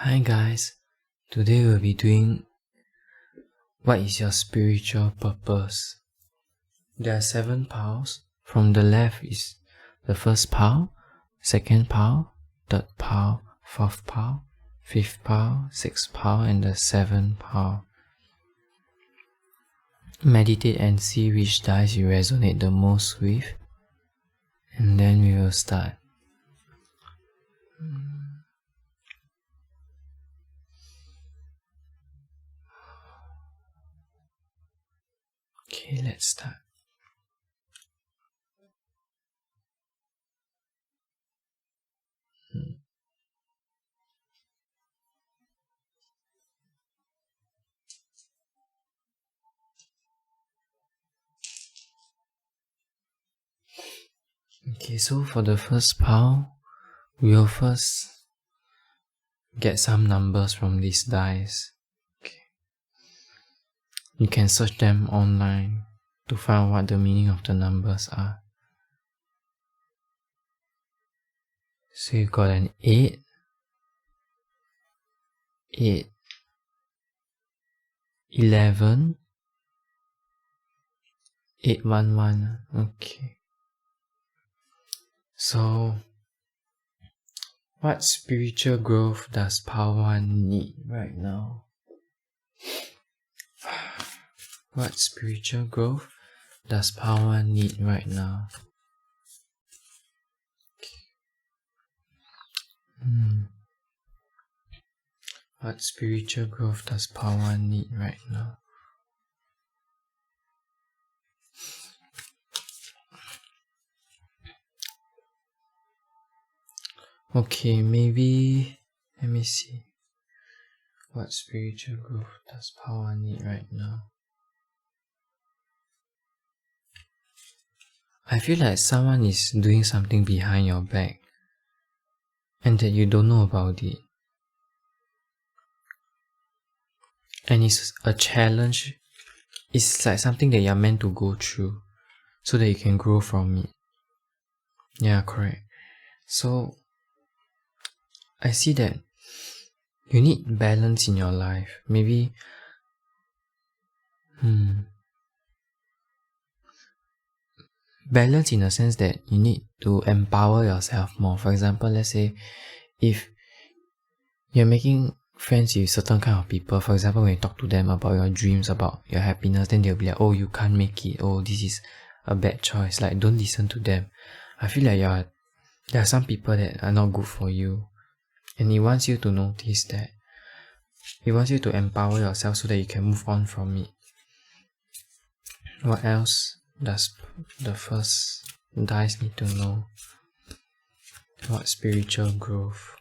Hi guys, today we'll be doing what is your spiritual purpose. There are 7 piles. From the left is the first pile, second pile, third pile, fourth pile, fifth pile, sixth pile, and the 7th pile. Meditate and see which dice you resonate the most with, and then we will start. Okay, let's start. Okay, so for the first pile, we'll first get some numbers from these dice. Okay. You can search them online to find what the meaning of the numbers are. So you got an 8, 8, 11, 811. Okay. So, what spiritual growth does Pile 1 need right now? What spiritual growth does Pile 1 need right now? What spiritual growth does Pile 1 need right now? Okay, maybe, let me see. What spiritual growth does Pile 1 need right now? I feel like someone is doing something behind your back and that you don't know about it. And it's a challenge. It's like something that you're meant to go through so that you can grow from it. Yeah, correct. So, I see that you need balance in your life. Maybe, balance in the sense that you need to empower yourself more. For example, let's say if you're making friends with certain kind of people, for example, when you talk to them about your dreams, about your happiness, then they'll be like, oh, you can't make it, oh, this is a bad choice. Like, don't listen to them. I feel like there are some people that are not good for you, and he wants you to notice that. He wants you to empower yourself so that you can move on from it. What else does the first dice need to know? What spiritual growth?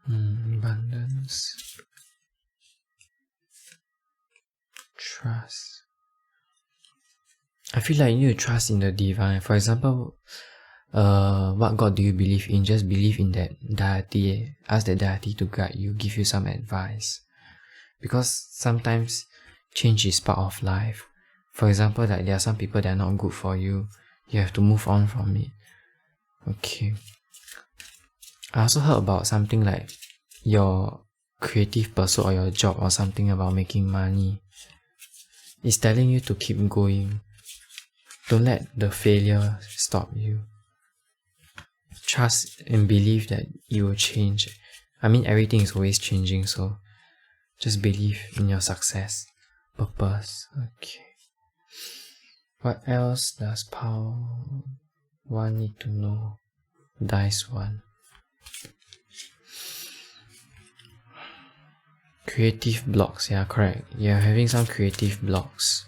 Abundance. Trust. I feel like you need to trust in the divine. For example, what God do you believe in? Just believe in that deity. Ask that deity to guide you, give you some advice. Because sometimes change is part of life. For example, like there are some people that are not good for you. You have to move on from it. Okay. I also heard about something like your creative pursuit or your job or something about making money. It's telling you to keep going. Don't let the failure stop you. Trust and believe that you will change. I mean, everything is always changing, so just believe in your success. Purpose. Okay. What else does Pile 1 need to know? Dice 1. Creative blocks, yeah, correct. You're having some creative blocks.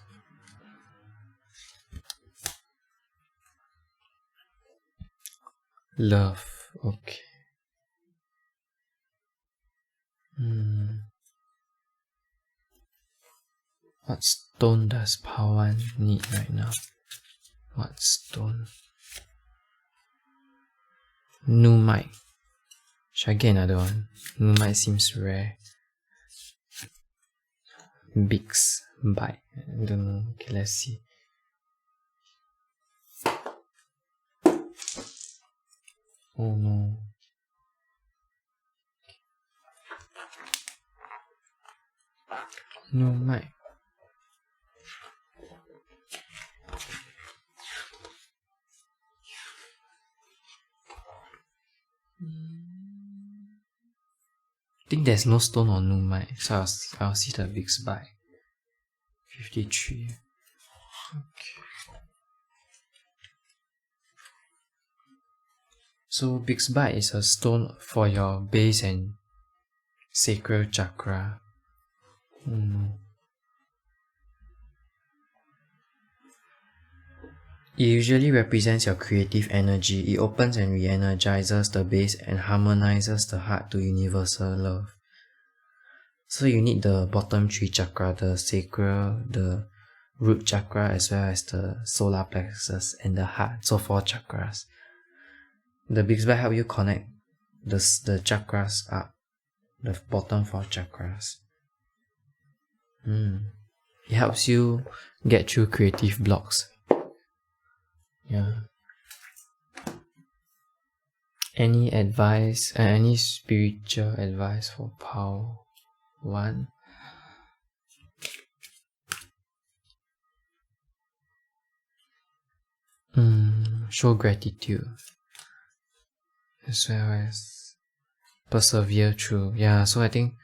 Love, okay. What stone does Pile 1 need right now? What stone? Numite. Should I get another one? Numite seems rare. Bix. Bite. I don't know. Okay, let's see. Oh no. No mic. I think there's no stone on no mic, so I'll see the big spike. 53. Okay. So big spike is a stone for your base and sacral chakra. It usually represents your creative energy. It opens and re-energizes the base and harmonizes the heart to universal love. So you need the bottom 3 chakra, the sacral, the root chakra, as well as the solar plexus and the heart. So 4 chakras. The big spike helps you connect the chakras up, the bottom 4 chakras. It helps you get through creative blocks. Yeah. Any advice, any spiritual advice for Paul 1? Show gratitude as well as persevere through. Yeah, so I think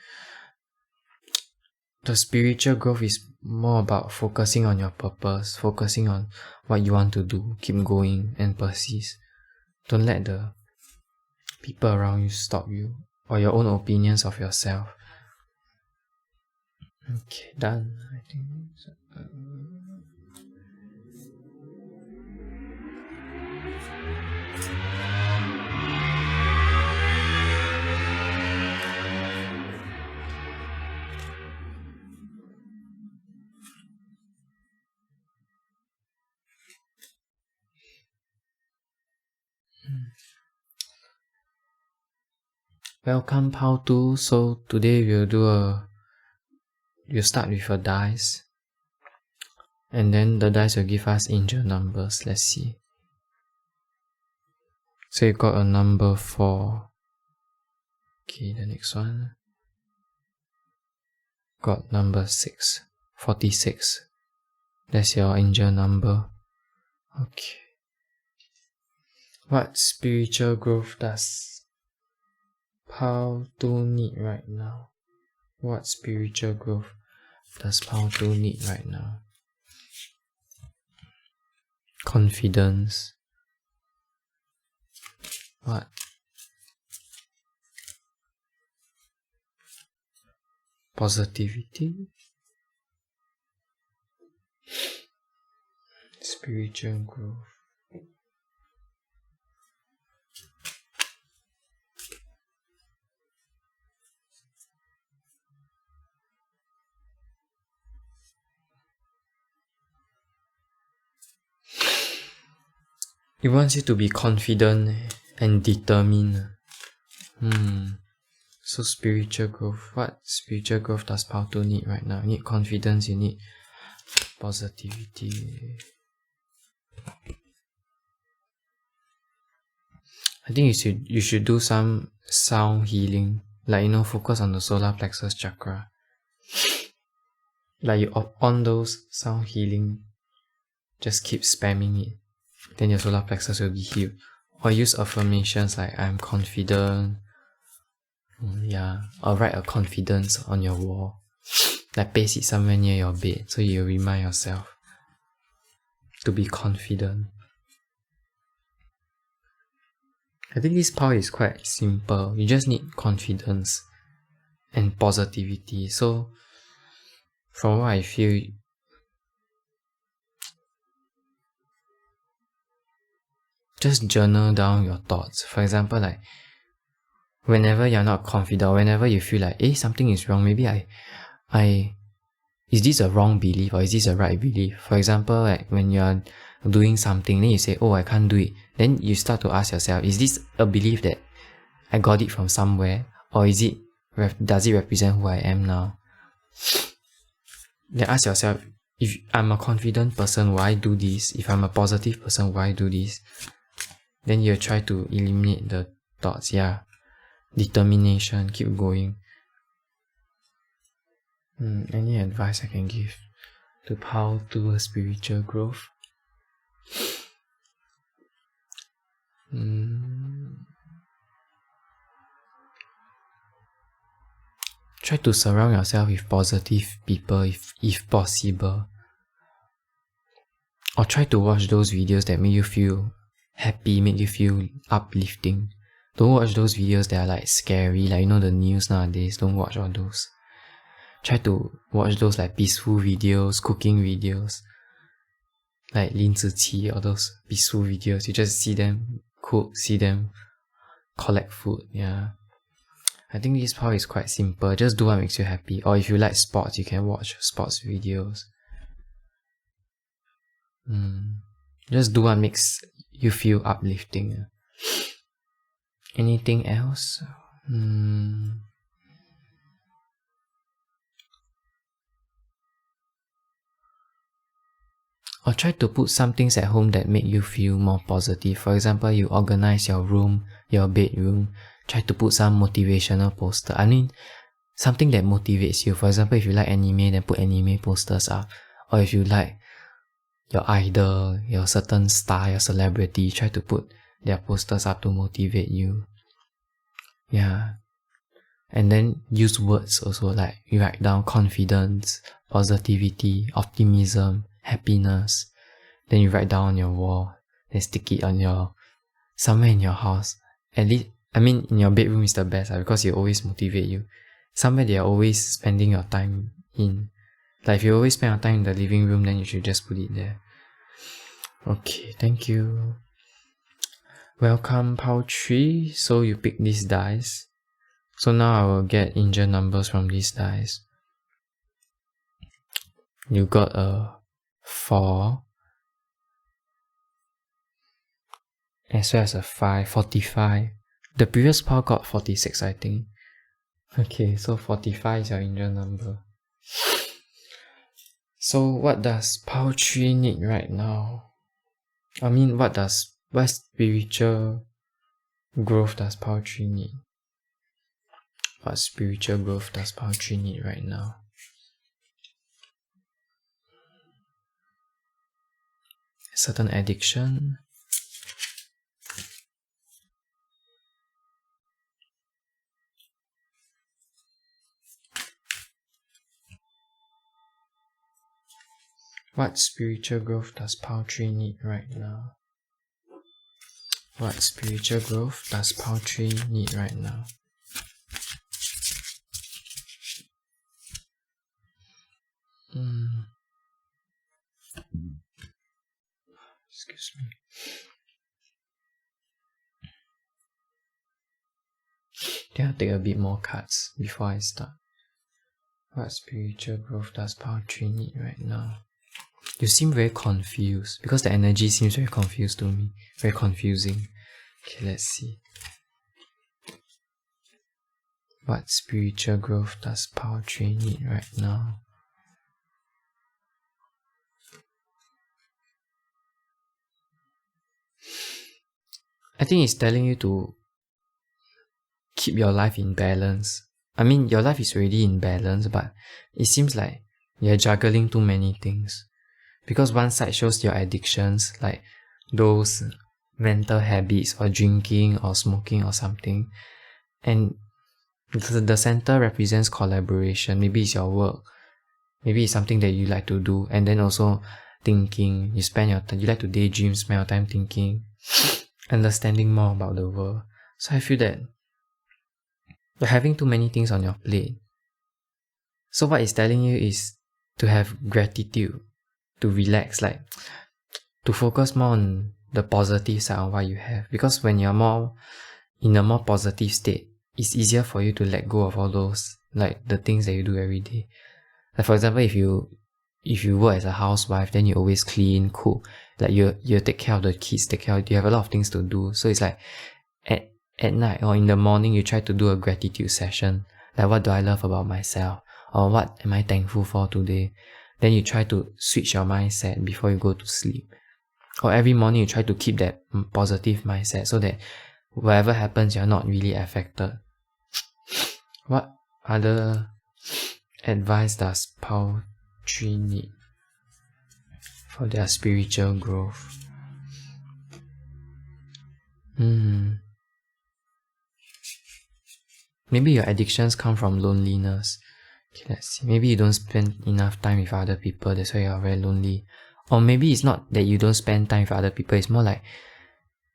the spiritual growth is more about focusing on your purpose, focusing on what you want to do, keep going and persist. Don't let the people around you stop you or your own opinions of yourself. Okay, done. I think welcome Pao 2. So today we'll start with a dice. And then the dice will give us angel numbers. Let's see. So you got a number 4. Okay, the next one. Got number 6. 46. That's your angel number. Okay. What spiritual growth does Pao 2 need right now? What spiritual growth does Pao 2 need right now? Confidence. What? Positivity. Spiritual growth. It wants you to be confident and determined. So spiritual growth. What spiritual growth does Pao 2 need right now? You need confidence, you need positivity. I think you should do some sound healing. Like, focus on the solar plexus chakra. Like you on those sound healing, just keep spamming it. Then your solar plexus will be healed. Or use affirmations like I'm confident. Or write a confidence on your wall. Like paste it somewhere near your bed so you remind yourself to be confident. I think this power is quite simple. You just need confidence and positivity. So from what I feel, just journal down your thoughts. For example, like whenever you're not confident, whenever you feel like something is wrong, maybe is this a wrong belief or is this a right belief? For example, like when you're doing something, then you say, I can't do it. Then you start to ask yourself, is this a belief that I got it from somewhere, or does it represent who I am now? Then ask yourself, if I'm a confident person, why do this? If I'm a positive person, why do this? Then you try to eliminate the thoughts. Determination, keep going. Any advice I can give to how to spiritual growth? Try to surround yourself with positive people if possible. Or try to watch those videos that make you feel happy, make you feel uplifting. Don't watch those videos that are like scary, like the news nowadays. Don't watch all those. Try to watch those like peaceful videos, cooking videos. Like Lin Ziqi, all those peaceful videos. You just see them cook, see them collect food. Yeah. I think this part is quite simple. Just do what makes you happy. Or if you like sports, you can watch sports videos. Just do what makes you feel uplifting. Anything else? Or try to put some things at home that make you feel more positive. For example, you organize your room, your bedroom. Try to put some motivational poster. I mean, something that motivates you. For example, if you like anime, then put anime posters up. Or if you like your idol, your certain star, your celebrity, try to put their posters up to motivate you. Yeah. And then use words also, like you write down confidence, positivity, optimism, happiness. Then you write down on your wall. Then stick it on somewhere in your house. At least, in your bedroom is the best because it always motivate you. Somewhere they are always spending your time in. Like if you always spend your time in the living room, then you should just put it there. Okay, thank you. Welcome, Pao 3. So you pick these dice. So now I will get angel numbers from these dice. You got a 4. As well as a 5, 45. The previous Pao got 46, I think. Okay, so 45 is your angel number. So what does Pao 3 need right now? What spiritual growth does Pao 3 need? What spiritual growth does Pao 3 need right now? A certain addiction? What spiritual growth does Pao 3 need right now? What spiritual growth does Pao 3 need right now? Excuse me. Can I take a bit more cards before I start? What spiritual growth does Pao 3 need right now? You seem very confused because the energy seems very confused to me. Very confusing. Okay, let's see. What spiritual growth does Pao 3 need right now? I think it's telling you to keep your life in balance. Your life is already in balance, but it seems like you're juggling too many things. Because one side shows your addictions, like those mental habits or drinking or smoking or something. And the center represents collaboration. Maybe it's your work. Maybe it's something that you like to do. And then also thinking. You like to daydream, spend your time thinking, understanding more about the world. So I feel that you're having too many things on your plate. So what it's telling you is to have gratitude, to relax, like to focus more on the positive side of what you have. Because when you're more in a more positive state, it's easier for you to let go of all those, like the things that you do every day. Like for example, if you work as a housewife, then you always clean, cook, like you take care of the kids, you have a lot of things to do. So it's like at night or in the morning, you try to do a gratitude session. Like what do I love about myself? Or what am I thankful for today? Then you try to switch your mindset before you go to sleep. Or every morning you try to keep that positive mindset so that whatever happens, you're not really affected. What other advice does Pao 3 need for their spiritual growth? Maybe your addictions come from loneliness. Okay, let's see. Maybe you don't spend enough time with other people, that's why you're very lonely. Or maybe it's not that you don't spend time with other people, it's more like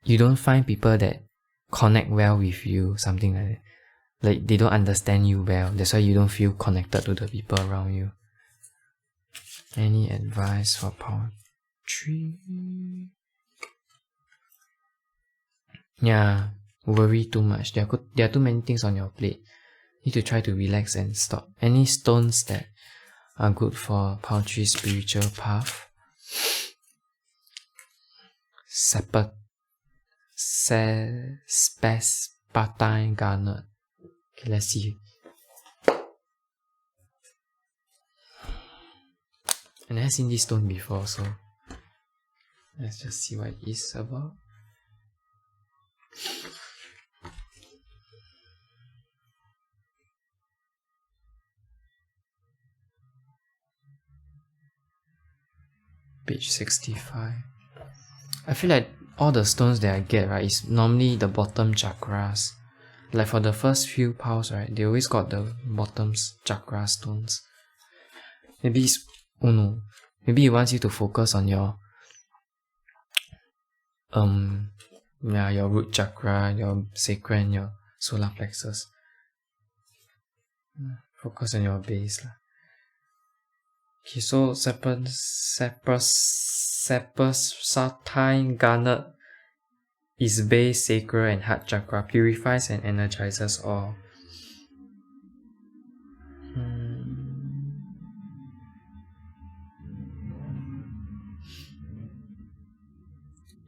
you don't find people that connect well with you, something like that. Like they don't understand you well, that's why you don't feel connected to the people around you. Any advice for Pao 3? Yeah, worry too much. There are too many things on your plate. Need to try to relax and stop. Any stones that are good for Pao 3 spiritual path? Spatine garnet. Okay, let's see. And I've seen this stone before, so let's just see what it is about. Page 65. I feel like all the stones that I get, right, is normally the bottom chakras. Like for the first few piles, right, they always got the bottom's chakra stones. Maybe it's, oh no, maybe it wants you to focus on your your root chakra, your sacral, your solar plexus. Focus on your base lah. Okay, so Sapphire garnet is base, sacral and heart chakra, purifies and energizes all.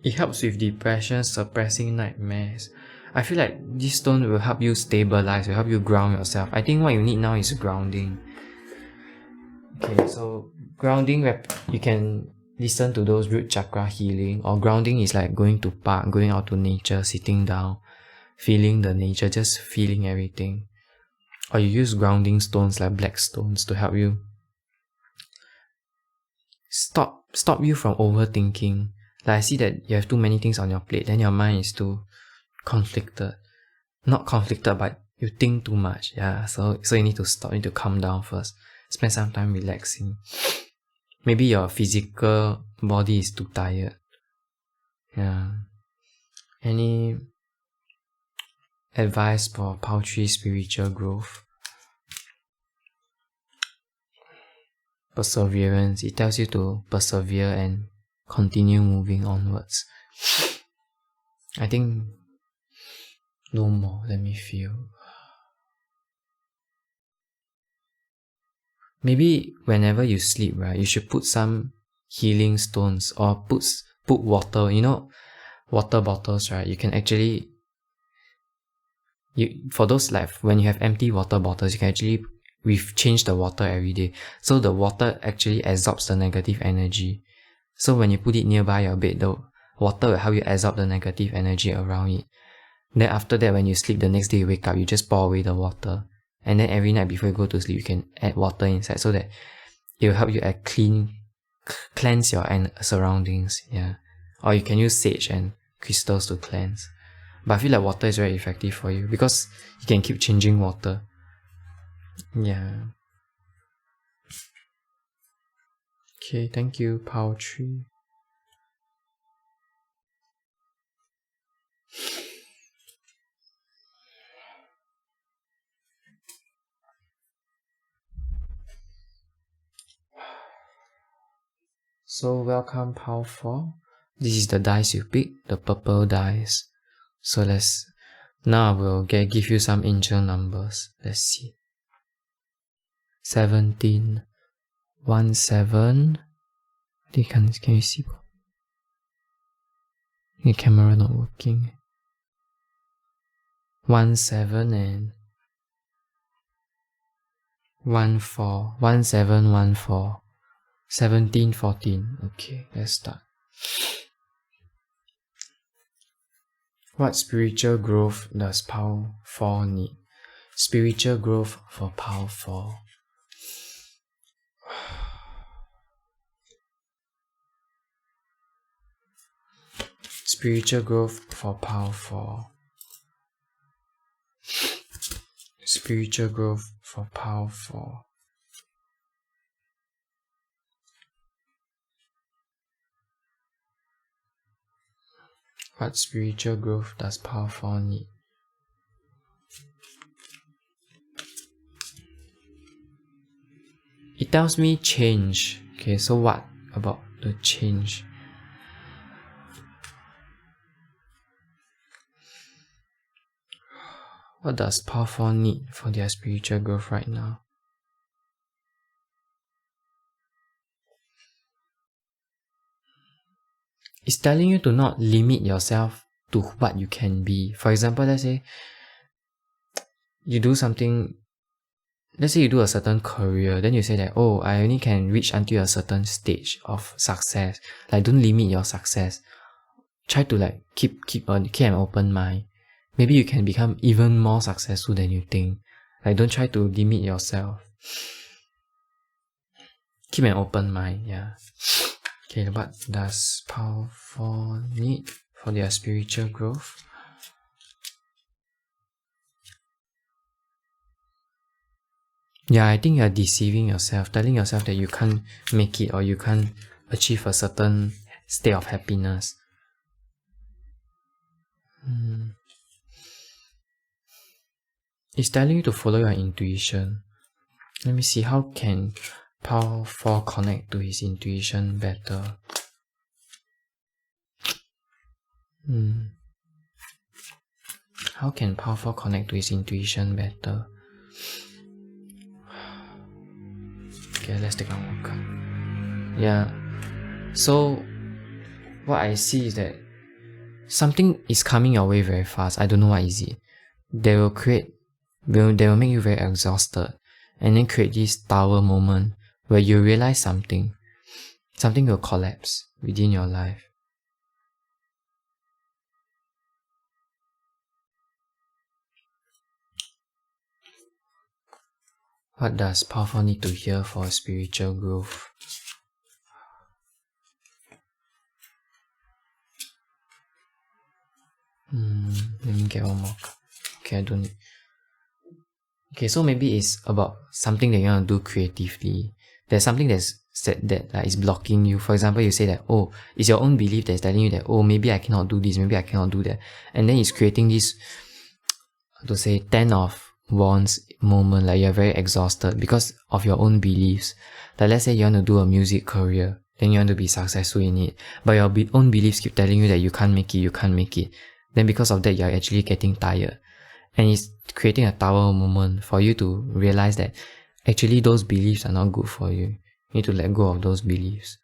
It helps with depression, suppressing nightmares. I feel like this stone will help you stabilize, will help you ground yourself. I think what you need now is grounding. Okay, so grounding, you can listen to those root chakra healing, or grounding is like going to park, going out to nature, sitting down, feeling the nature, just feeling everything. Or you use grounding stones like black stones to help you stop you from overthinking. Like I see that you have too many things on your plate, then your mind is too conflicted. Not conflicted, but you think too much. Yeah, so you need to stop, you need to calm down first. Spend some time relaxing. Maybe your physical body is too tired. Yeah. Any advice for Pao 3 spiritual growth? Perseverance. It tells you to persevere and continue moving onwards. I think no more. Let me feel. Maybe whenever you sleep, right, you should put some healing stones or put water. You know, water bottles, right? You can actually, for those like when you have empty water bottles, you can actually change the water every day. So the water actually absorbs the negative energy. So when you put it nearby your bed, the water will help you absorb the negative energy around it. Then after that, when you sleep, the next day you wake up, you just pour away the water. And then every night before you go to sleep, you can add water inside so that it will help you cleanse your surroundings. Yeah. Or you can use sage and crystals to cleanse. But I feel like water is very effective for you because you can keep changing water. Yeah. Okay, thank you, Pao 3. So welcome Pao 4. This is the dice you pick, the purple dice. So now I will give you some angel numbers. Let's see. 17, 1, 7. Can you see? The camera not working. 1, 7 and 1, 4. 1, 7, 1, 4. 17, 14. Okay, let's start. What spiritual growth does Pao 4 need? Spiritual growth for Pao 4. Spiritual growth for power 4. Spiritual growth for power 4. What spiritual growth does power 4 need? It tells me change. Okay, so what about the change? What does power 4 need for their spiritual growth right now? It's telling you to not limit yourself to what you can be. For example, let's say you do something, let's say you do a certain career, then you say that, oh, I only can reach until a certain stage of success. Like, don't limit your success. Try to keep an open mind. Maybe you can become even more successful than you think. Like, don't try to limit yourself. Keep an open mind, yeah. Okay, what does power 4 need for their spiritual growth? Yeah, I think you're deceiving yourself, telling yourself that you can't make it or you can't achieve a certain state of happiness. It's telling you to follow your intuition. Let me see, how can power 4 connect to his intuition better? How can power 4 connect to his intuition better? Okay, let's take one more card. Yeah. So what I see is that something is coming your way very fast. I don't know what is it. They will make you very exhausted, and then create this tower moment where you realize something will collapse within your life. What does power 4 need to hear for spiritual growth? Let me get one more. Okay, I don't. Okay, so maybe it's about something that you want to do creatively. There's something that's said that is blocking you. For example, you say that, oh, it's your own belief that's telling you that, oh, maybe I cannot do this, maybe I cannot do that. And then it's creating this, to say, 10 of Wands moment, like you're very exhausted because of your own beliefs. Like, let's say you want to do a music career, then you want to be successful in it, but your own beliefs keep telling you that you can't make it. Then because of that, you're actually getting tired. And it's creating a tower moment for you to realize that actually those beliefs are not good for you. You need to let go of those beliefs.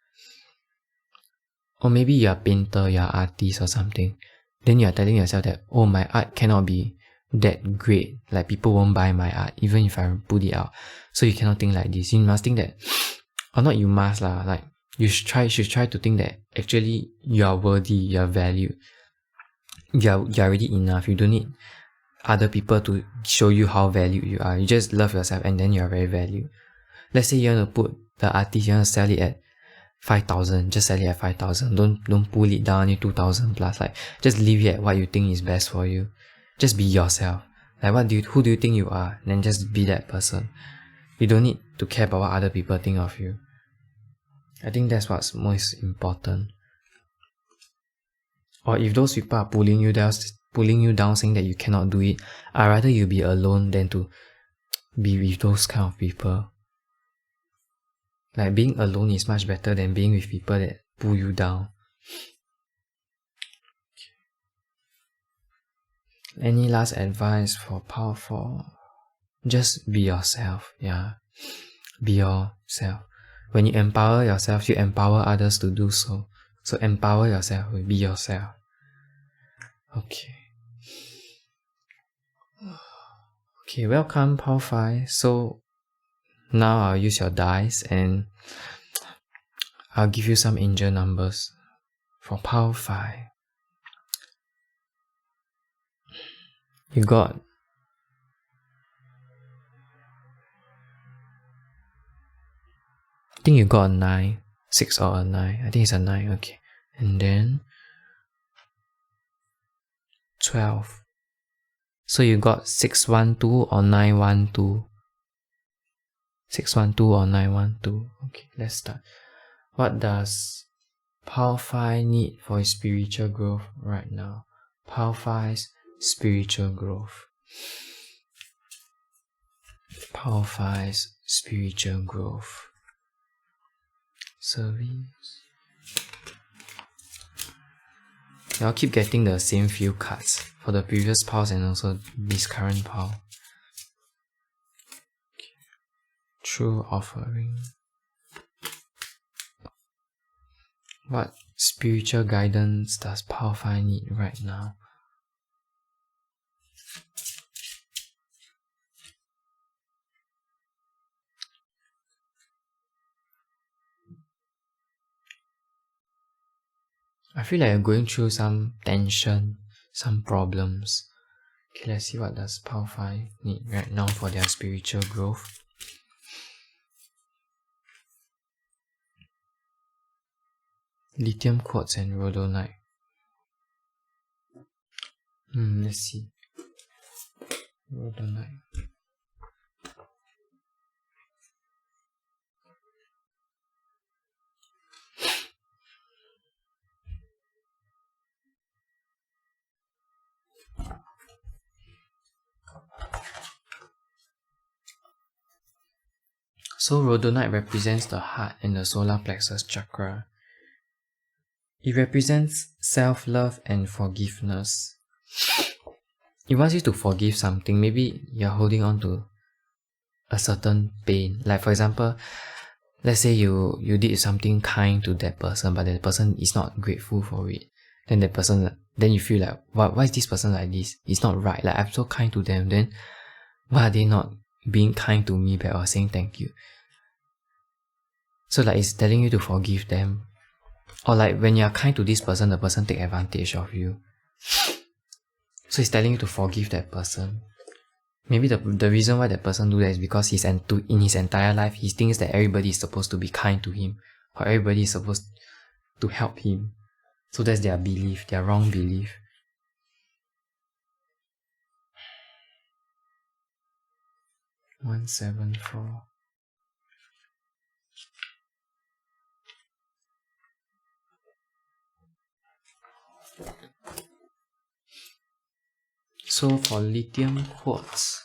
Or maybe you're a painter, you're an artist or something. Then you're telling yourself that, oh, my art cannot be that great. Like, people won't buy my art even if I put it out. So you cannot think like this. You must think that, or not you must lah, like you should try to think that actually you are worthy, you are valued. You're already enough. You don't need other people to show you how valued you are. You just love yourself and then you're very valued. Let's say you want to put the artist, you want to sell it at 5,000, just sell it at 5,000. Don't pull it down to 2,000 plus. Like, just leave it at what you think is best for you. Just be yourself. Like, who do you think you are? Then just be that person. You don't need to care about what other people think of you. I think that's what's most important. Or if those people are pulling you down saying that you cannot do it, I'd rather you be alone than to be with those kind of people. Like, being alone is much better than being with people that pull you down. Any last advice for power 4? Just be yourself, yeah. Be yourself. When you empower yourself, you empower others to do so. So empower yourself, be yourself. Okay. Okay, welcome power 5. So now I'll use your dice and I'll give you some angel numbers for power 5. You got I think you got a 9, 6 or a 9. I think it's a 9, okay. And then 12. So you got 612 or 912. 612 or 912. Okay, let's start. What does Pile 5 need for his spiritual growth right now? Pile 5's spiritual growth. Pile 5's spiritual growth. Service. I'll keep getting the same few cards for the previous piles and also this current pile. Okay. True offering. What spiritual guidance does pile 5 need right now? I feel like you're going through some tension, some problems. Okay, let's see what does pile 5 need right now for their spiritual growth. Lithium quartz and rhodonite. Let's see. Rhodonite. So rhodonite represents the heart and the solar plexus chakra. It represents self-love and forgiveness. It wants you to forgive something. Maybe you're holding on to a certain pain. Like for example, let's say you did something kind to that person, but that person is not grateful for it. Then you feel like, why is this person like this? It's not right. Like I'm so kind to them. Then why are they not being kind to me back or saying thank you? So like it's telling you to forgive them. Or like when you're kind to this person, the person take advantage of you. So it's telling you to forgive that person. Maybe the reason why that person do that is because in his entire life, he thinks that everybody is supposed to be kind to him. Or everybody is supposed to help him. So that's their belief, their wrong belief. One, 7, 4. So for lithium quartz,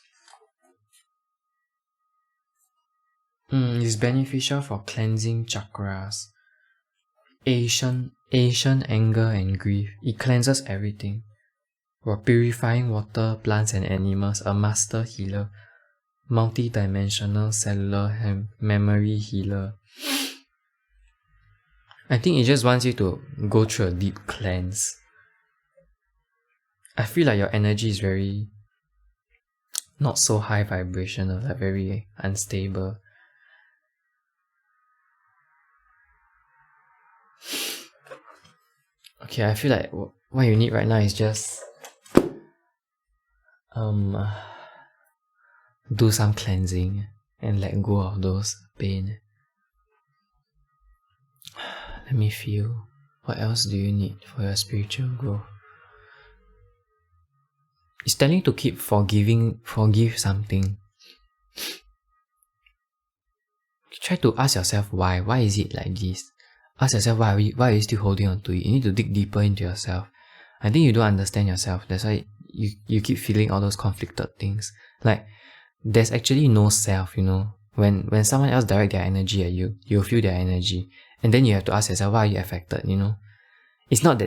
it's beneficial for cleansing chakras, Asian anger and grief. It cleanses everything. For purifying water, plants and animals, a master healer, multi-dimensional cellular and memory healer. I think it just wants you to go through a deep cleanse. I feel like your energy is very not so high vibrational, like very unstable. Okay, I feel like what you need right now is just do some cleansing and let go of those pain. Let me feel. What else do you need for your spiritual growth? It's telling you to keep forgive something. Try to ask yourself why. Why is it like this? Ask yourself why are you still holding on to it? You need to dig deeper into yourself. I think you don't understand yourself. That's why you keep feeling all those conflicted things. Like there's actually no self, you know. When someone else direct their energy at you, you'll feel their energy. And then you have to ask yourself, why are you affected, you know? It's not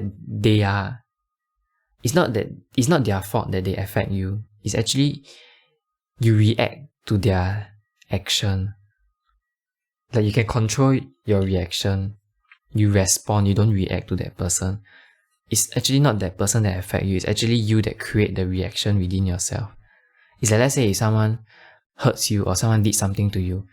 their fault that they affect you. It's actually you react to their action. Like you can control your reaction. You respond, you don't react to that person. It's actually not that person that affects you. It's actually you that create the reaction within yourself. It's like, let's say if someone hurts you or someone did something to you,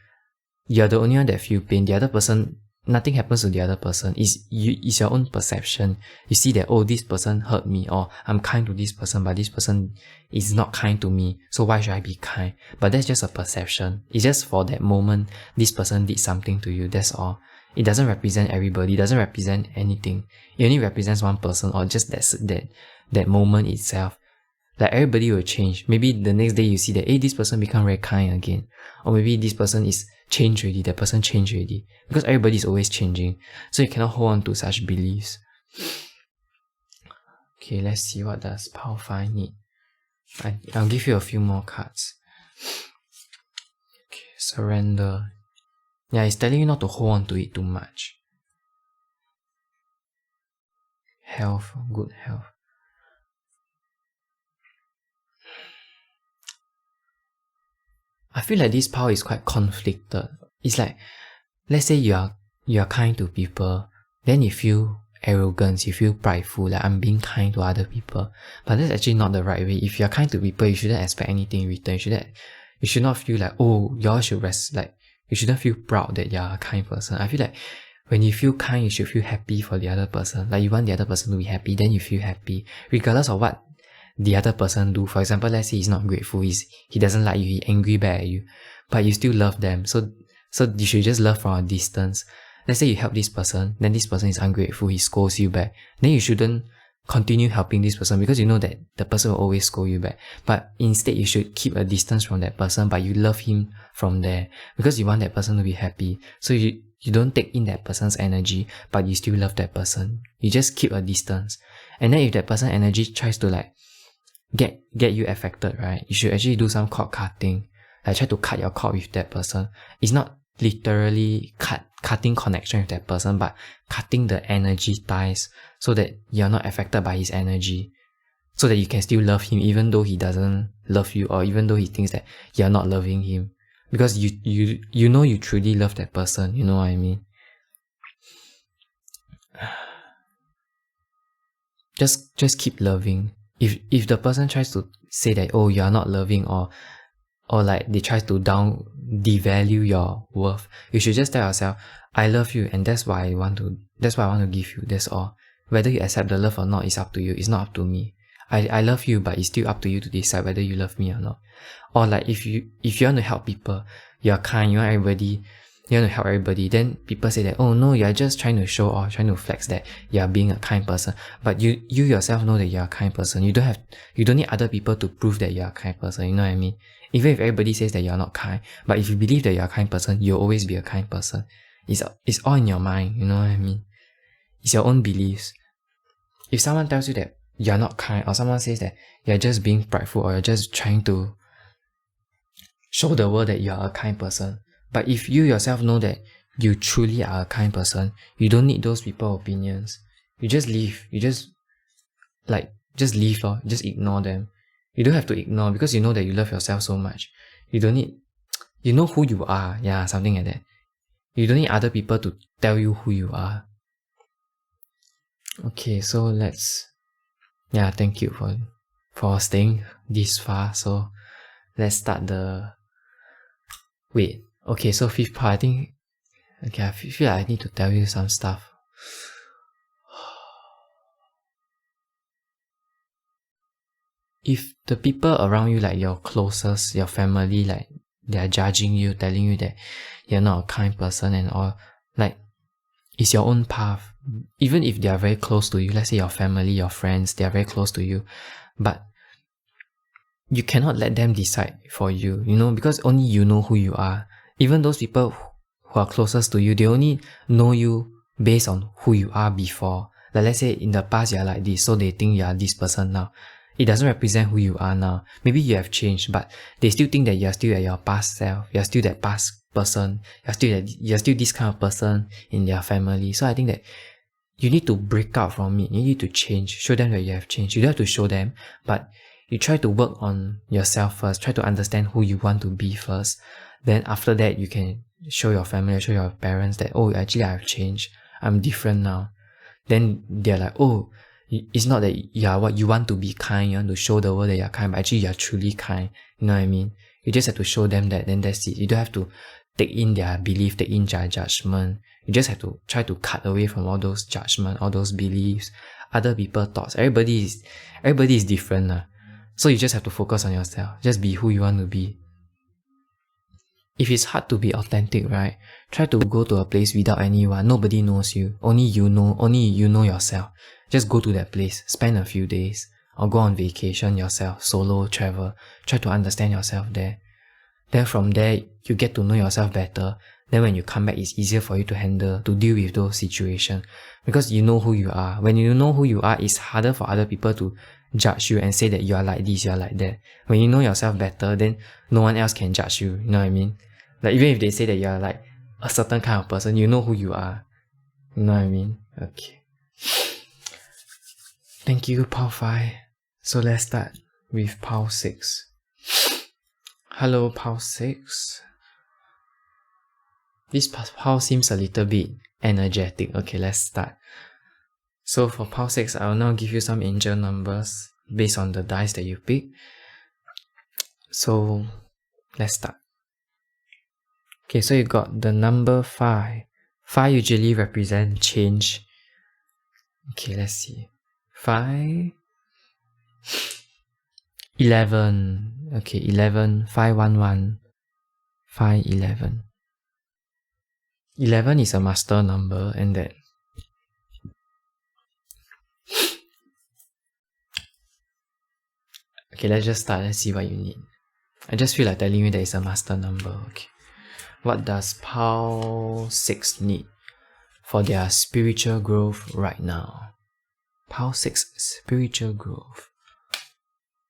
you're the only one that feel pain. The other person, nothing happens to the other person. It's your own perception. You see that, oh, this person hurt me, or I'm kind to this person, but this person is not kind to me. So why should I be kind? But that's just a perception. It's just for that moment, this person did something to you. That's all. It doesn't represent everybody, it doesn't represent anything. It only represents one person or just that moment itself. Like everybody will change. Maybe the next day you see that, hey, this person become very kind again. Or maybe this person is changed already, that person changed already. Because everybody is always changing. So you cannot hold on to such beliefs. Okay, let's see what does Pile 5 need. I'll give you a few more cards. Okay, surrender. Yeah, it's telling you not to hold on to it too much. Health, good health. I feel like this power is quite conflicted. It's like, let's say you are kind to people, then you feel arrogance, you feel prideful, like I'm being kind to other people. But that's actually not the right way. If you're kind to people, you shouldn't expect anything in return. You should not feel like, oh, y'all should rest, like, you shouldn't feel proud that you're a kind person. I feel like when you feel kind, you should feel happy for the other person. Like you want the other person to be happy, then you feel happy. Regardless of what the other person do. For example, let's say he's not grateful, he doesn't like you, he's angry back at you, but you still love them. So you should just love from a distance. Let's say you help this person, then this person is ungrateful, he scolds you back. Then you shouldn't continue helping this person because you know that the person will always scold you back. But instead, you should keep a distance from that person, but you love him from there because you want that person to be happy. So you don't take in that person's energy, but you still love that person. You just keep a distance. And then if that person's energy tries to like get you affected, right? You should actually do some cord cutting. Like try to cut your cord with that person. It's not literally cutting connection with that person, but cutting the energy ties so that you're not affected by his energy. So that you can still love him even though he doesn't love you, or even though he thinks that you're not loving him. Because you know you truly love that person, you know what I mean? Just keep loving. If the person tries to say that, oh, you're not loving, or like they try to devalue your worth, you should just tell yourself, I love you and that's what I want to give you, that's all. Whether you accept the love or not is up to you, it's not up to me. I love you, but it's still up to you to decide whether you love me or not. Or like if you want to help people, you're kind, you want to help everybody, then people say that, oh no, you're just trying to show or trying to flex that you're being a kind person. But you yourself know that you're a kind person. You don't need other people to prove that you're a kind person, you know what I mean? Even if everybody says that you're not kind, but if you believe that you're a kind person, you'll always be a kind person. It's all in your mind, you know what I mean? It's your own beliefs. If someone tells you that you're not kind, or someone says that you're just being prideful, or you're just trying to show the world that you're a kind person, but if you yourself know that you truly are a kind person, you don't need those people's opinions. You just leave. You just leave or just ignore them. You don't have to ignore because you know that you love yourself so much. You don't need, you know who you are. Yeah, something like that. You don't need other people to tell you who you are. Okay, so thank you for staying this far. So let's start okay, so fifth part, I feel like I need to tell you some stuff. If the people around you, like your closest, your family, like they're judging you, telling you that you're not a kind person and all, like it's your own path. Even if they are very close to you, let's say your family, your friends, they are very close to you, but you cannot let them decide for you, you know, because only you know who you are. Even those people who are closest to you, they only know you based on who you are before. Like let's say in the past you are like this, so they think you are this person now. It doesn't represent who you are now. Maybe you have changed, but they still think that you are still at your past self. You are still that past person. You are still this kind of person in their family. So I think that you need to break out from it. You need to change. Show them that you have changed. You don't have to show them, but you try to work on yourself first. Try to understand who you want to be first. Then after that, you can show your family, show your parents that, oh, actually I have changed. I'm different now. Then they're like, oh, it's not that you are what you want to be kind, you want to show the world that you're kind, but actually you're truly kind. You know what I mean? You just have to show them that, then that's it. You don't have to take in their belief, take in their judgment. You just have to try to cut away from all those judgment, all those beliefs, other people's thoughts. Everybody is different. So you just have to focus on yourself. Just be who you want to be. if it's hard to be authentic, right? Try to go to a place without anyone. Nobody knows you. Only you know yourself. Just go to that place. Spend a few days. Or go on vacation yourself. Solo travel. Try to understand yourself there. Then from there, you get to know yourself better. Then when you come back, it's easier for you to deal with those situations. Because you know who you are. When you know who you are, it's harder for other people to judge you and say that you are like this, you are like that. When you know yourself better, then no one else can judge you. You know what I mean? Like even if they say that you are like a certain kind of person, you know who you are. You know what I mean? Okay. Thank you, Pal 5. So let's start with Pal 6. Hello, Pal 6. This Pal seems a little bit energetic. Okay, let's start. So for Pal 6, I will now give you some angel numbers based on the dice that you pick. So let's start. Okay, so you got the number 5. 5 usually represent change. Okay, let's see. 5. 11. Okay, 11. 511. 511. 11 is a master number, and that okay, let's just start. Let's see what you need. I just feel like telling you that it's a master number. Okay. What does Pal 6 need for their spiritual growth right now? Pal 6 spiritual growth.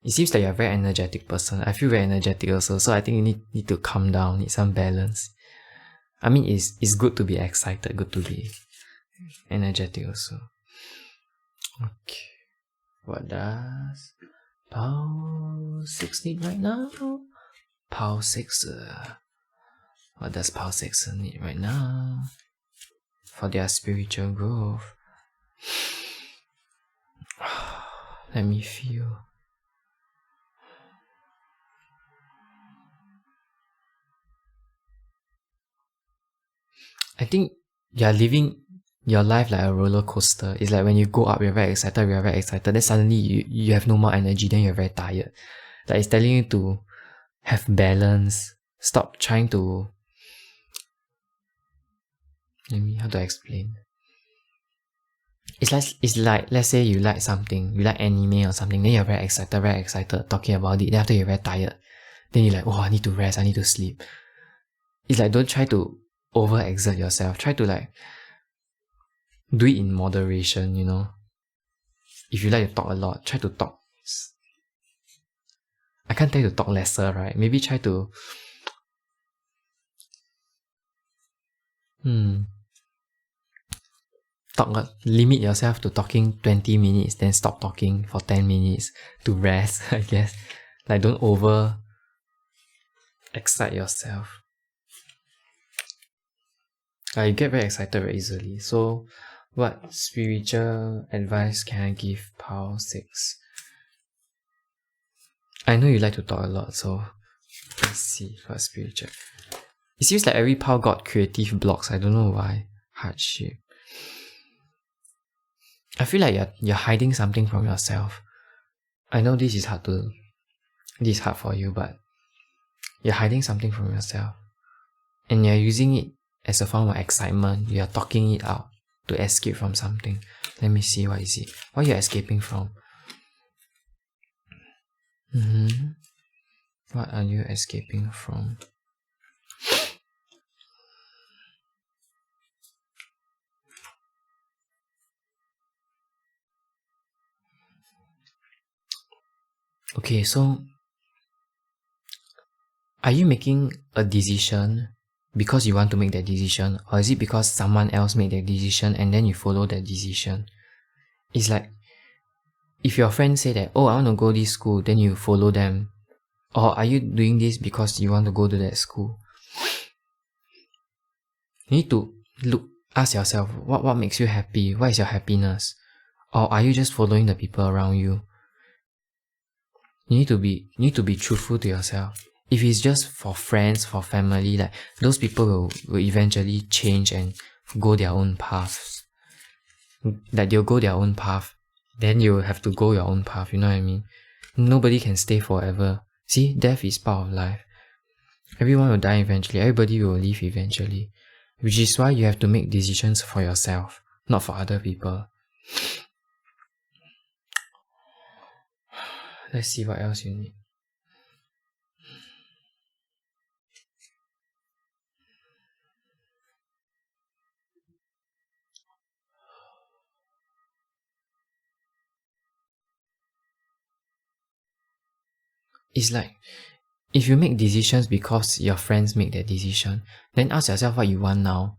It seems that you're a very energetic person. I feel very energetic also, so I think you need to calm down, need some balance. I mean, it's good to be excited, good to be energetic also. Okay. What does Pal 6 need right now? Pal 6. What does Pal 6 need right now for their spiritual growth? Let me feel. I think you're living your life like a roller coaster. It's like when you go up, you're very excited, then suddenly you have no more energy, then you're very tired. Like it's telling you to have balance. Stop trying to... how do I explain? It's like let's say you like something, you like anime or something, then you're very excited talking about it, then after you're very tired, then you're like, oh, I need to rest, I need to sleep. It's like, don't try to overexert yourself. Try to like do it in moderation, you know. If you like to talk a lot, try to talk. I can't tell you to talk lesser, right? Maybe try to limit yourself to talking 20 minutes, then stop talking for 10 minutes to rest, I guess. Like, don't over excite yourself. You get very excited very easily. So, what spiritual advice can I give Pal 6? I know you like to talk a lot, so let's see what spiritual. It seems like every Pal got creative blocks. I don't know why. Hardship. I feel like you're hiding something from yourself. I know this is hard for you, but you're hiding something from yourself. And you're using it as a form of excitement. You're talking it out to escape from something. Let me see, what is it? What you're escaping from? What are you escaping from? Okay, so are you making a decision because you want to make that decision, or is it because someone else made that decision and then you follow that decision? It's like if your friends say that, oh, I want to go this school, then you follow them. Or are you doing this because you want to go to that school? You need to ask yourself, what makes you happy? What is your happiness? Or are you just following the people around you? You need to be truthful to yourself. If it's just for friends, for family, like those people will eventually change and go their own paths. Like they'll go their own path. Then you have to go your own path, you know what I mean? Nobody can stay forever. See, death is part of life. Everyone will die eventually. Everybody will leave eventually. Which is why you have to make decisions for yourself, not for other people. Let's see what else you need. It's like, if you make decisions because your friends make that decision, then ask yourself what you want now.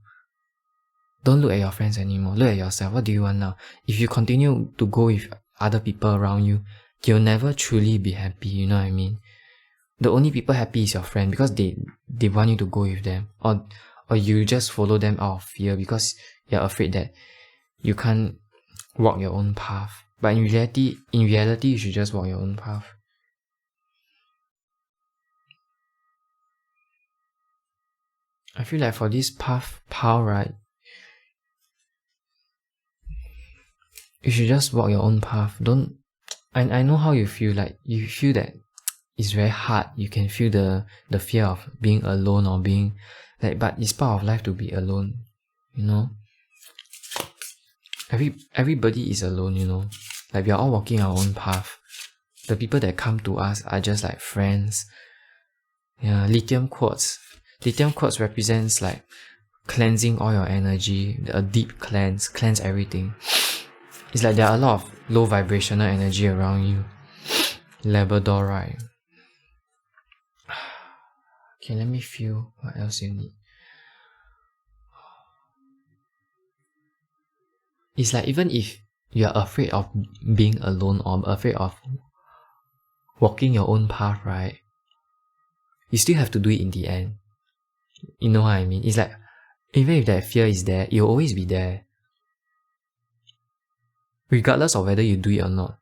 Don't look at your friends anymore. Look at yourself. What do you want now? If you continue to go with other people around you, you'll never truly be happy, you know what I mean? The only people happy is your friend because they want you to go with them. Or you just follow them out of fear because you're afraid that you can't walk your own path. But in reality, you should just walk your own path. I feel like for this path, right, you should just walk your own path. I know how you feel. Like, you feel that it's very hard. You can feel the fear of being alone or being like, but it's part of life to be alone, you know. Everybody is alone, you know. Like, we are all walking our own path. The people that come to us are just like friends. Yeah, lithium quartz. Lithium quartz represents like cleansing all your energy, a deep cleanse everything. It's like there are a lot of low vibrational energy around you. Labradorite. Okay, let me feel what else you need. It's like, even if you're afraid of being alone or afraid of walking your own path, right, you still have to do it in the end. You know what I mean? It's like, even if that fear is there, it'll always be there. Regardless of whether you do it or not.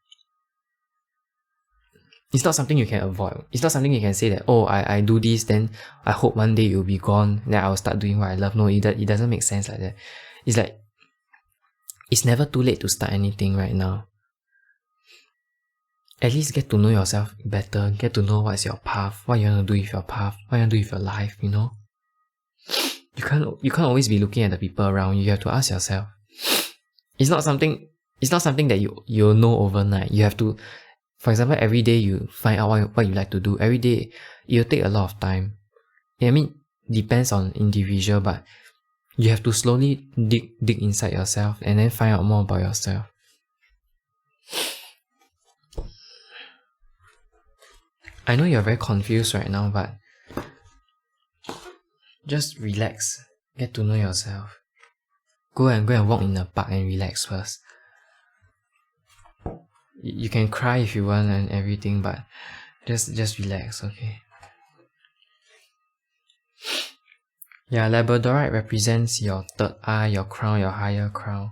It's not something you can avoid. It's not something you can say that, oh, I do this, then I hope one day it will be gone, then I'll start doing what I love. No, it doesn't make sense like that. It's like, it's never too late to start anything right now. At least get to know yourself better, get to know what's your path, what you want to do with your path, what you want to do with your life, you know? You can't always be looking at the people around you. You have to ask yourself. It's not something that you'll know overnight. You have to, for example, every day you find out what you like to do. Every day, it'll take a lot of time. I mean, depends on individual, but you have to slowly dig inside yourself and then find out more about yourself. I know you're very confused right now, but just relax. Get to know yourself. Go and walk in the park and relax first. You can cry if you want and everything, but just relax, okay? Yeah, labradorite represents your third eye, your crown, your higher crown.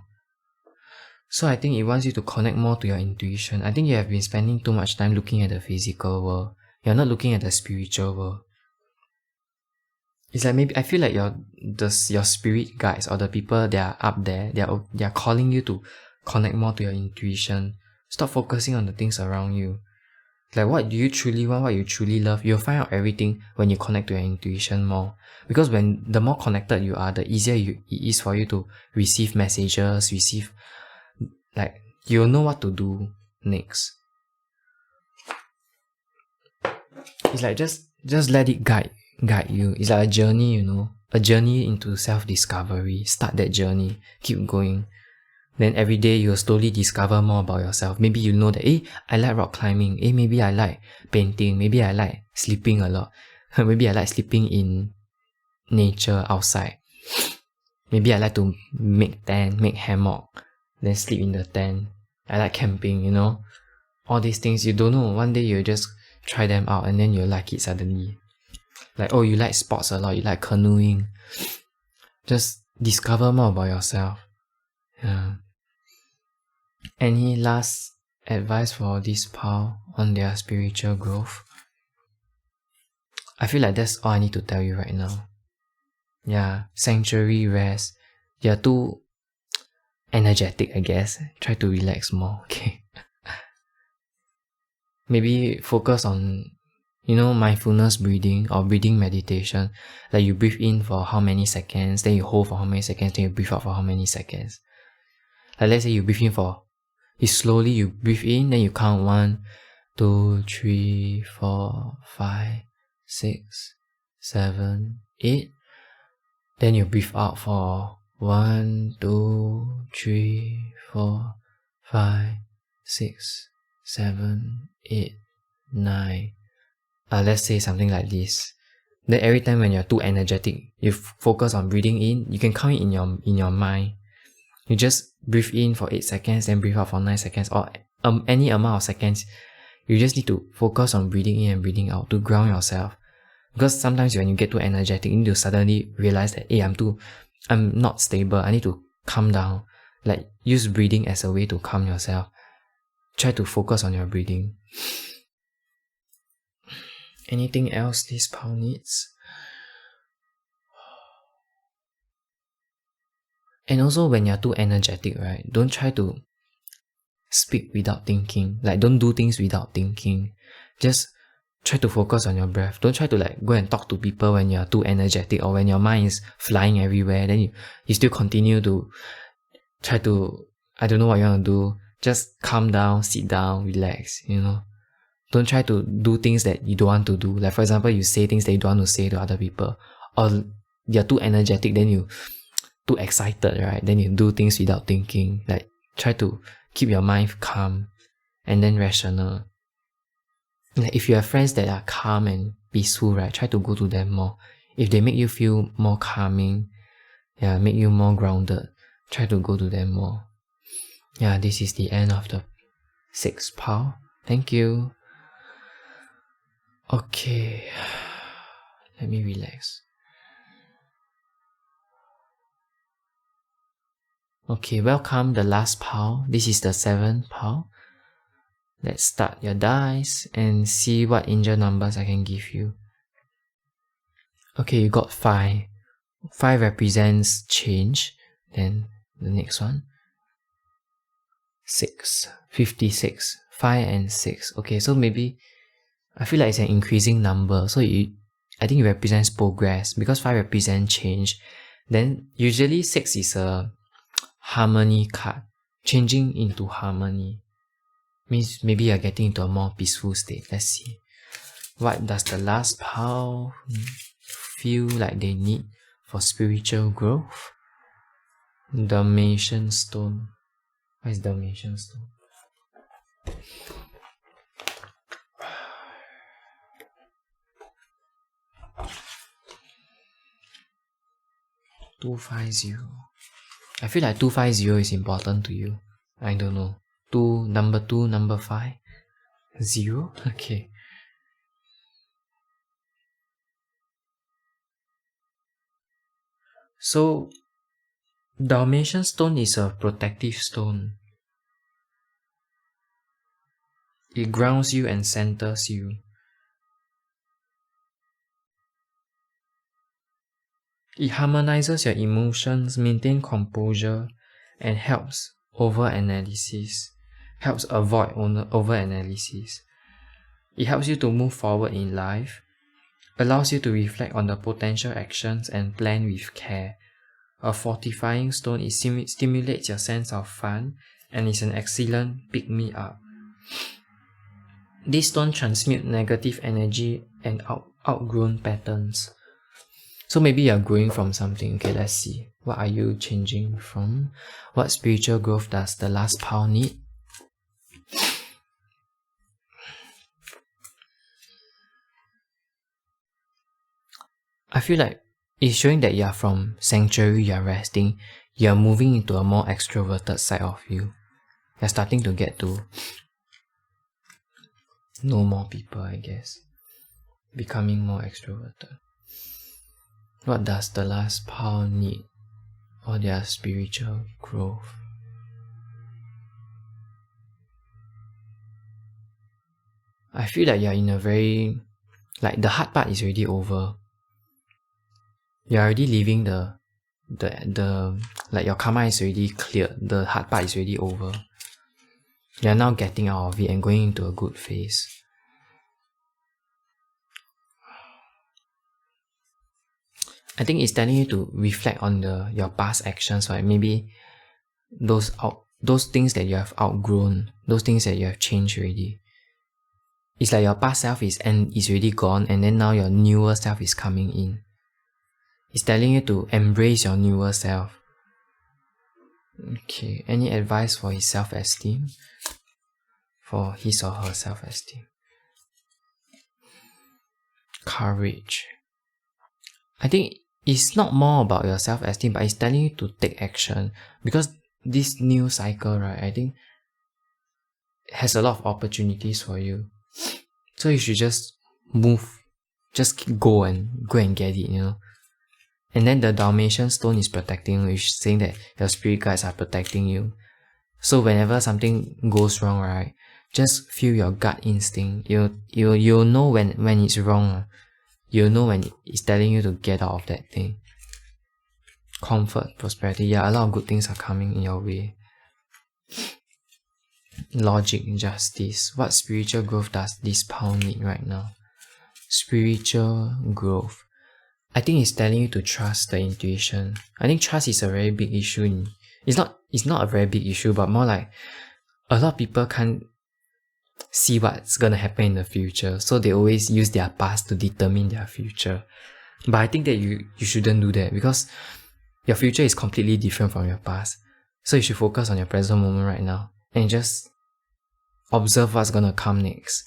So I think it wants you to connect more to your intuition. I think you have been spending too much time looking at the physical world. You're not looking at the spiritual world. It's like, maybe I feel like your spirit guides or the people that are up there, they are calling you to connect more to your intuition. Stop focusing on the things around you. Like, what do you truly want, what you truly love? You'll find out everything when you connect to your intuition more. Because the more connected you are, the easier it is for you to receive messages, like, you'll know what to do next. It's like, just let it guide you. It's like a journey, you know, a journey into self-discovery. Start that journey, keep going. Then every day you'll slowly discover more about yourself. Maybe you know that, I like rock climbing. Maybe I like painting. Maybe I like sleeping a lot. Maybe I like sleeping in nature outside. Maybe I like to make tent, make hammock, then sleep in the tent. I like camping, you know. All these things you don't know. One day you'll just try them out and then you'll like it suddenly. Like, oh, you like sports a lot, you like canoeing. Just discover more about yourself. Yeah. Any last advice for this pal on their spiritual growth? I feel like that's all I need to tell you right now. Yeah, sanctuary, rest. You're too energetic, I guess. Try to relax more, okay? Maybe focus on mindfulness breathing or breathing meditation. Like you breathe in for how many seconds, then you hold for how many seconds, then you breathe out for how many seconds. Like let's say you breathe in you breathe in, then you count 1, 2, 3, 4, 5, 6, 7, 8. Then you breathe out for 1, 2, 3, 4, 5, 6, 7, 8, 9. Let's say something like this. Then every time when you're too energetic, you focus on breathing in. You can count it in your mind. You just breathe in for 8 seconds, then breathe out for 9 seconds, or any amount of seconds. You just need to focus on breathing in and breathing out to ground yourself. Because sometimes when you get too energetic, you need to suddenly realize that, hey, I'm not stable. I need to calm down. Like use breathing as a way to calm yourself. Try to focus on your breathing. Anything else this pal needs? And also when you're too energetic, right? Don't try to speak without thinking. Like don't do things without thinking. Just try to focus on your breath. Don't try to go and talk to people when you're too energetic or when your mind is flying everywhere. Then you still continue to try to, I don't know what you want to do. Just calm down, sit down, relax, Don't try to do things that you don't want to do. Like for example, you say things that you don't want to say to other people. Or you're too energetic, then you too excited, right? Then you do things without thinking. Like try to keep your mind calm and then rational. Like if you have friends that are calm and peaceful, right, try to go to them more. If they make you feel more calming, make you more grounded, try to go to them more. This is the end of the 6th pile. Thank you. Okay, let me relax. Okay, welcome the last pile. This is the 7th pile. Let's start your dice and see what angel numbers I can give you. Okay, you got 5. 5 represents change. Then the next one. 6. 56. 5 and 6. Okay, so maybe I feel like it's an increasing number. So I think it represents progress because 5 represents change. Then usually 6 is a harmony card. Changing into harmony. Means maybe you're getting into a more peaceful state. Let's see. What does the last pile feel like they need for spiritual growth? Dalmatian stone. What is Dalmatian stone? $250. I feel like 250 is important to you. I don't know. Number 2, number 5. 0? Okay. So, Dalmatian stone is a protective stone. It grounds you and centers you. It harmonizes your emotions, maintains composure, and helps over-analysis. Helps avoid over-analysis. It helps you to move forward in life, allows you to reflect on the potential actions and plan with care. A fortifying stone, it stimulates your sense of fun and is an excellent pick-me-up. This stone transmutes negative energy and outgrown patterns. So maybe you're growing from something. Okay, let's see. What are you changing from? What spiritual growth does the last pile need? I feel like it's showing that you're from sanctuary, you're resting, you're moving into a more extroverted side of you. You're starting to get to know more people, I guess. Becoming more extroverted. What does the last pile need for their spiritual growth? I feel like you're in a very... like the hard part is already over. You're already leaving the like your karma is already cleared. The hard part is already over. You're now getting out of it and going into a good phase. I think it's telling you to reflect on your past actions, right? Maybe those things that you have outgrown, those things that you have changed already. It's like your past self is already gone, and then now your newer self is coming in. It's telling you to embrace your newer self. Okay, any advice for his self-esteem? For his or her self-esteem. Courage. I think it's not more about your self-esteem, but it's telling you to take action. Because this new cycle, right, I think has a lot of opportunities for you. So you should just move. Just go and get it, And then the Dalmatian stone is protecting you, which is saying that your spirit guides are protecting you. So whenever something goes wrong, right, just feel your gut instinct. You'll know when it's wrong. You'll know when it's telling you to get out of that thing. Comfort, prosperity. Yeah, a lot of good things are coming in your way. Logic, justice. What spiritual growth does this pile need right now? Spiritual growth. I think it's telling you to trust the intuition. I think trust is a very big issue. It's not a very big issue, but more like a lot of people can't see what's gonna happen in the future, so they always use their past to determine their future. But I think that you shouldn't do that, because your future is completely different from your past. So you should focus on your present moment right now and just observe what's gonna come next.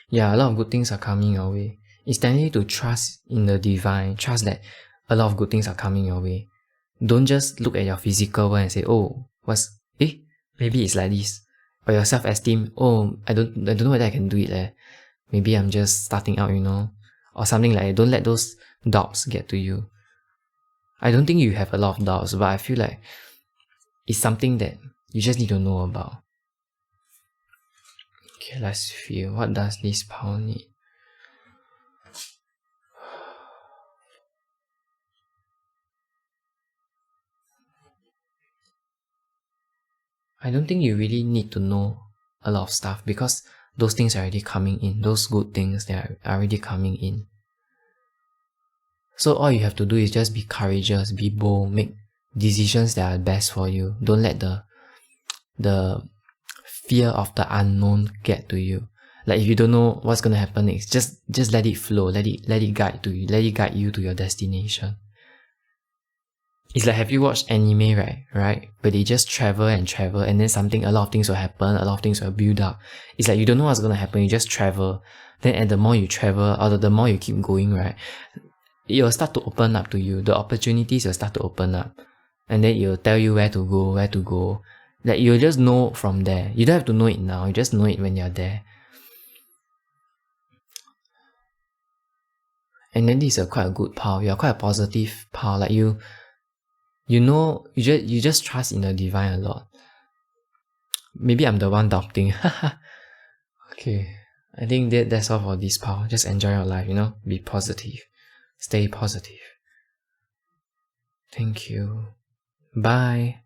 Yeah, a lot of good things are coming your way. It's telling you to trust in the divine, trust that a lot of good things are coming your way. Don't just look at your physical world and say, oh, maybe it's like this. Or your self-esteem, oh, I don't know whether I can do it. Maybe I'm just starting out, Or something like that. Don't let those doubts get to you. I don't think you have a lot of doubts, but I feel like it's something that you just need to know about. Okay, let's feel. What does this pile need? I don't think you really need to know a lot of stuff, because those things are already coming in. Those good things, they are already coming in. So all you have to do is just be courageous, be bold, make decisions that are best for you. Don't let the fear of the unknown get to you. Like if you don't know what's gonna happen next, just let it flow, let it guide to you, let it guide you to your destination. It's like, have you watched anime, right? But they just travel and then a lot of things will happen, a lot of things will build up. It's like you don't know what's gonna happen, you just travel. And the more you travel, or the more you keep going, right, it will start to open up to you. The opportunities will start to open up. And then it will tell you where to go. Like you'll just know from there. You don't have to know it now, you just know it when you're there. And then this is quite a good pile. You're quite a positive pile. Like you just trust in the divine a lot. Maybe I'm the one doubting. Okay, I think that's all for this pile. Just enjoy your life, be positive. Stay positive. Thank you. Bye.